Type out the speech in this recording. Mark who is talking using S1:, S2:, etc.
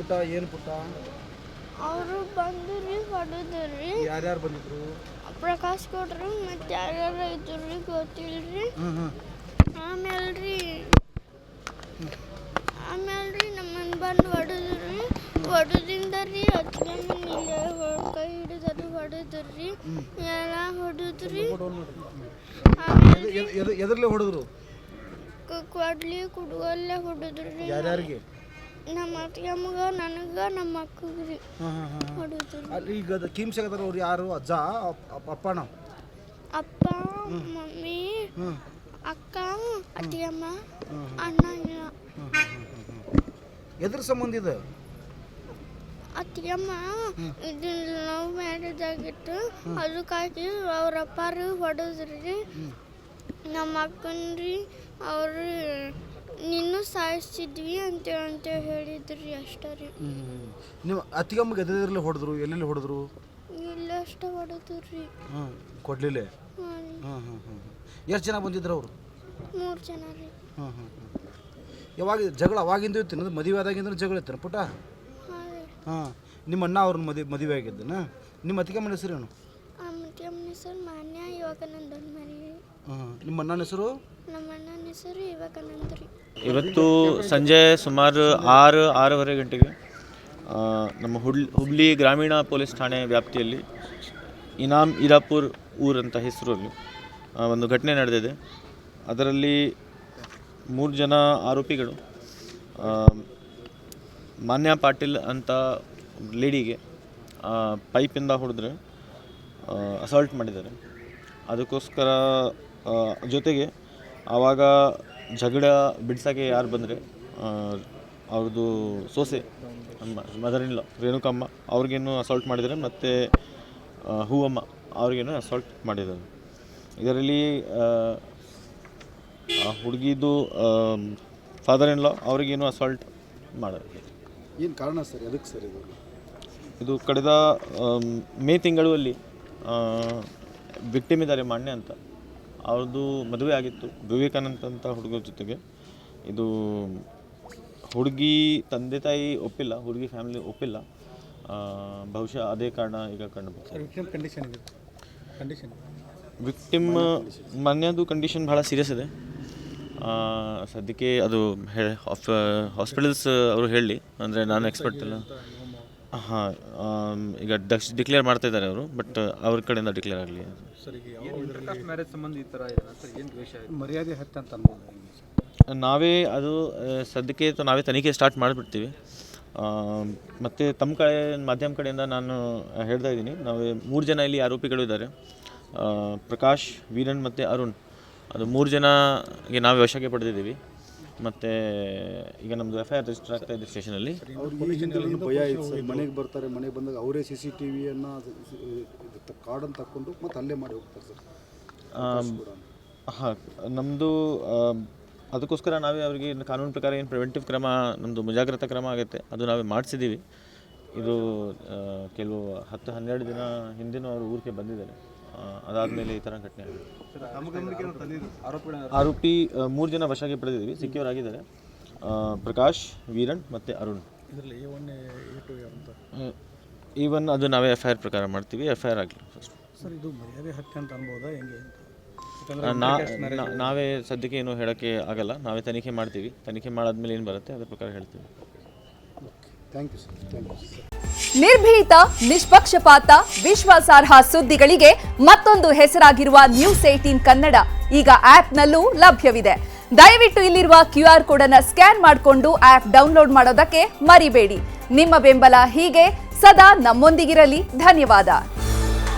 S1: ಪುಟ್ಟ ಏನು ಪುಟ್ಟ
S2: ಅವರು ಬಂದ್ರಿ ಹೊಡೆದ್ರಿ.
S1: ಯಾರ್ಯಾರು ಬಂದಿದ್ರು?
S2: ಪ್ರಕಾಶ್ ಕೊಟ್ರು ಮತ್ತೆ ಯಾರ್ಯಾರು ಇದ್ರಿ ಗೊತ್ತಿಲ್ರಿ. ಆಮೇಲೆ ನಮ್ಮನ್ನ ಬಂದು ಹೊಡೆದ್ರಿ. ಹೊಡೆದಿಂದ ರೀ ಅತ್ತಿಗೆ ಕೈ ಹಿಡಿದು ಹೊಡೆದ್ರಿ. ಎಲ್ಲ ಹೊಡೆದ್ರಿ.
S1: ಎದರ್ಲೆ ಹೊಡೆದ್ರು?
S2: ಕೊಡ್ಲಿ ಕುಡುಗಲ್ಲೇ ಹೊಡೆದ್ರಿ.
S1: ಯಾರ್ಯಾರಿಗೆ?
S2: ನಮ್ಮ ಅತ್ತಿಗೆಮ್ಮಗ, ನನಗ, ನಮ್ಮ ಅಕ್ಕಗ್ರಿ ಹೊಡೆದ್ರಿ.
S1: ಈಗ ಕಿಮ್ಸ್ ಆಗತ್ತಾರ ಅವ್ರು ಯಾರು? ಅಜ್ಜ ಅಪ್ಪಣ?
S2: ಅಪ್ಪ, ಮಮ್ಮಿ, ಅಕ್ಕ, ಅತ್ತಿಗೆಮ್ಮ, ಅಣ್ಣ.
S1: ಎದ್ರ ಸಂಬಂಧ ಇದೆ?
S2: ಅತ್ತಿಗೆಮ್ಮ ಇದು ಲವ್ ಮ್ಯಾರೇಜ್ ಆಗಿತ್ತು. ಅದಕ್ಕಾಗಿ ಅವ್ರ ಅಪ್ಪಾರು ಹೊಡೆದ್ರಿ. ನಮ್ಮ ಅಕ್ಕನ್ರಿ ಅವರು ನಿನ್ನೂ ಸಾಯಿಸ್ತಿದ್ವಿ ಅಂತ ಹೇಳಿದ್ರಿ. ಅಷ್ಟೇ ರೀ.
S1: ನೀವು ಅತ್ತಿಗೆಮ್ಮಗೆ ಎದ್ರಲ್ಲಿ ಹೊಡೆದ್ರು? ಎಲ್ಲೆಲ್ಲಿ ಹೊಡೆದ್ರು?
S2: ಇಲ್ಲ ಅಷ್ಟೇ ಹೊಡೆದ್ರಿ.
S1: ಕೊಡ್ಲಿಲ್ಲ? ಎಷ್ಟು ಜನ ಬಂದಿದ್ರು ಅವರು?
S2: 3 ಜನ ರೀ.
S1: ಯಾವಾಗ ಜಗಳ ಅವಾಗಿಂದ ಇತ್ತು? ಮದುವೆ ಆದಾಗಿಂದ ಜಗಳ ಇತ್ತು ಪುಟ್ಟ? ನಿಮ್ಮ ಅಣ್ಣ ಅವ್ರನ್ನ ಮದುವೆ ಆಗಿದ್ದನ? ನಿಮ್ಮ ಅತ್ತಿಗೆಮ್ಮನ ಹೆಸರೇನು?
S2: ಅತ್ತಿಗೆಮ್ಮನ ಹೆಸರು ಮಾನ್ಯ ಯುವಕಾನಂದನ್ ಮರಿ.
S1: ನಿಮ್ಮ ಅಣ್ಣನ ಹೆಸರು?
S2: ನಮ್ಮ ಅಣ್ಣನ ಹೆಸರು ಯುವಕಾನಂದ ರೀ.
S3: ಇವತ್ತು ಸಂಜೆ ಸುಮಾರು 6-6:30 ಗಂಟೆಗೆ ನಮ್ಮ ಹುಬ್ಳಿ ಗ್ರಾಮೀಣ ಪೊಲೀಸ್ ಠಾಣೆ ವ್ಯಾಪ್ತಿಯಲ್ಲಿ ಇನಾಮ್ ಇರಾಪುರ್ ಊರು ಅಂತ ಹೆಸರಲ್ಲಿ ಒಂದು ಘಟನೆ ನಡೆದಿದೆ. ಅದರಲ್ಲಿ 3 ಜನ ಆರೋಪಿಗಳು ಮಾನ್ಯ ಪಾಟೀಲ್ ಅಂತ ಲೇಡಿಗೆ ಪೈಪಿಂದ ಹೊಡೆದ್ರೆ ಅಸಾಲ್ಟ್ ಮಾಡಿದ್ದಾರೆ. ಅದಕ್ಕೋಸ್ಕರ ಜೊತೆಗೆ ಆವಾಗ ಜಗಳ ಬಿಡ್ಸೋಕ್ಕೆ ಯಾರು ಬಂದರೆ ಅವ್ರದ್ದು ಸೊಸೆ ಮದರ್ ಇನ್ ಲಾ ರೇಣುಕಮ್ಮ ಅವ್ರಿಗೇನು ಅಸಾಲ್ಟ್ ಮಾಡಿದ್ದಾರೆ ಮತ್ತು ಹೂವಮ್ಮ ಅವ್ರಿಗೇನು ಅಸಾಲ್ಟ್ ಮಾಡಿದ್ದಾರೆ. ಇದರಲ್ಲಿ ಹುಡುಗಿದು ಫಾದರ್ ಇನ್ ಲಾ ಅವ್ರಿಗೇನು ಅಸಾಲ್ಟ್ ಮಾಡೋದು.
S1: ಏನು ಕಾರಣ ಸರ್? ಅದಕ್ಕೆ ಸರ್
S3: ಇದು ಕಳೆದ ಮೇ ತಿಂಗಳಲ್ಲಿ ವಿಕ್ಟಿಮ್ ಇದ್ದಾರೆ ಮಾನ್ಯ ಅಂತ. ಅವ್ರದ್ದು ಮದುವೆ ಆಗಿತ್ತು ವಿವೇಕಾನಂದ ಅಂತ ಹುಡುಗರ ಜೊತೆಗೆ. ಇದು ಹುಡುಗಿ ತಂದೆ ತಾಯಿ ಒಪ್ಪಿಲ್ಲ, ಹುಡುಗಿ ಫ್ಯಾಮಿಲಿ ಒಪ್ಪಿಲ್ಲ. ಬಹುಶಃ ಅದೇ ಕಾರಣ ಈಗ ಕಂಡು ವಿಕ್ಟಿಮ್ ಮಾನ್ಯದು ಕಂಡೀಷನ್ ಭಾಳ ಸೀರಿಯಸ್ ಇದೆ. ಸದ್ಯಕ್ಕೆ ಅದು ಹಾಸ್ಪಿಟಲ್ಸ್ ಅವರು ಹೇಳಿ, ಅಂದರೆ ನಾನು ಎಕ್ಸ್ಪರ್ಟ್ ಇಲ್ಲ. ಈಗ ಡಿಕ್ಲೇರ್ ಮಾಡ್ತಾ ಇದ್ದಾರೆ ಅವರು, ಬಟ್ ಅವ್ರ ಕಡೆಯಿಂದ ಡಿಕ್ಲೇರ್ ಆಗಲಿ.
S1: ಮರ್ಯಾದೆ ಹತ್ಯೆ ಅಂತ ಅನ್ಬೋದು.
S3: ನಾವೇ ಅದು ಸದ್ಯಕ್ಕೆ ನಾವೇ ತನಿಖೆ ಸ್ಟಾರ್ಟ್ ಮಾಡಿಬಿಡ್ತೀವಿ. ಮತ್ತು ತಮ್ಮ ಕಡೆ ಮಾಧ್ಯಮ ಕಡೆಯಿಂದ ನಾನು ಹೇಳ್ತಾ ಇದ್ದೀನಿ, ನಾವು 3 ಜನ ಇಲ್ಲಿ ಆರೋಪಿಗಳು ಇದ್ದಾರೆ. ಪ್ರಕಾಶ್, ವೀರನ್ ಮತ್ತು ಅರುಣ್. ಅದು 3 ಜನಗೆ ನಾವು ವಶಕ್ಕೆ ಪಡೆದಿದ್ದೀವಿ. ಮತ್ತು ಈಗ ನಮ್ಮದು FIR ರಿಜಿಸ್ಟರ್ ಆಗ್ತಾ ಇದೆ ಸ್ಟೇಷನಲ್ಲಿ.
S1: ಭಯ ಇದೆ ಸರ್, ಮನೆಗೆ ಬರ್ತಾರೆ, ಮನೆಗೆ ಬಂದಾಗ ಅವರೇ CCTVಯನ್ನು ಕಾರ್ಡನ್ನು ತಕ್ಕೊಂಡು ಮತ್ತು ಅಲ್ಲೇ ಮಾಡಿ ಹೋಗ್ತಾರೆ ಸರ್.
S3: ಹಾಂ, ನಮ್ಮದು ಅದಕ್ಕೋಸ್ಕರ ನಾವೇ ಅವರಿಗೆ ಕಾನೂನು ಪ್ರಕಾರ ಏನು ಪ್ರಿವೆಂಟಿವ್ ಕ್ರಮ, ನಮ್ಮದು ಮುಂಜಾಗ್ರತಾ ಕ್ರಮ ಆಗುತ್ತೆ, ಅದು ನಾವೇ ಮಾಡಿಸಿದ್ದೀವಿ. ಇದು ಕೆಲವು 10-12 ದಿನ ಹಿಂದಿನೂ ಅವರು ಊರಿಗೆ ಬಂದಿದ್ದಾರೆ. ಅದಾದಮೇಲೆ ಈ ಥರ ಘಟನೆ ಆಗಿದೆ. ಆರೋಪಿ 3 ಜನ ವಶಕ್ಕೆ ಪಡೆದಿದ್ದೀವಿ, ಸಿಕ್ಯೂರ್ ಆಗಿದ್ದಾರೆ. ಪ್ರಕಾಶ್, ವೀರನ್ ಮತ್ತು ಅರುಣ್. ಈವನ್ ಅದು ನಾವೇ FIR ಪ್ರಕಾರ ಮಾಡ್ತೀವಿ. FIR ಆಗಲಿ ಫಸ್ಟ್
S1: ಸರ್. ಇದು ಮರ್ಯಾದೆ ಹತ್ಯೆ ಅಂತ ಅನ್ಬೋದಾ ಹೆಂಗೆ?
S3: ನಾವೇ ಸದ್ಯಕ್ಕೆ ಏನು ಹೇಳೋಕ್ಕೆ ಆಗಲ್ಲ. ನಾವೇ ತನಿಖೆ ಮಾಡ್ತೀವಿ. ತನಿಖೆ ಮಾಡಾದ್ಮೇಲೆ ಏನು ಬರುತ್ತೆ ಅದ್ರ ಪ್ರಕಾರ ಹೇಳ್ತೀವಿ.
S1: Thank you sir. Thank you.
S4: ನಿರ್ಭೀತ, ನಿಷ್ಪಕ್ಷಪಾತ, ವಿಶ್ವಾಸಾರ್ಹ ಸುದ್ದಿಗಳಿಗೆ ಮತ್ತೊಂದು ಹೆಸರಾಗಿರುವ News18 ಕನ್ನಡ ಈಗ ಆಪ್ನಲ್ಲೂ ಲಭ್ಯವಿದೆ. ದಯವಿಟ್ಟು ಇಲ್ಲಿರುವ QR ಕೋಡ್ ಅನ್ನು ಸ್ಕ್ಯಾನ್ ಮಾಡಿಕೊಂಡು ಆಪ್ ಡೌನ್ಲೋಡ್ ಮಾಡೋದಕ್ಕೆ ಮರಿಬೇಡಿ. ನಿಮ್ಮ ಬೆಂಬಲ ಹೀಗೆ ಸದಾ ನಮ್ಮೊಂದಿಗಿರಲಿ. ಧನ್ಯವಾದ.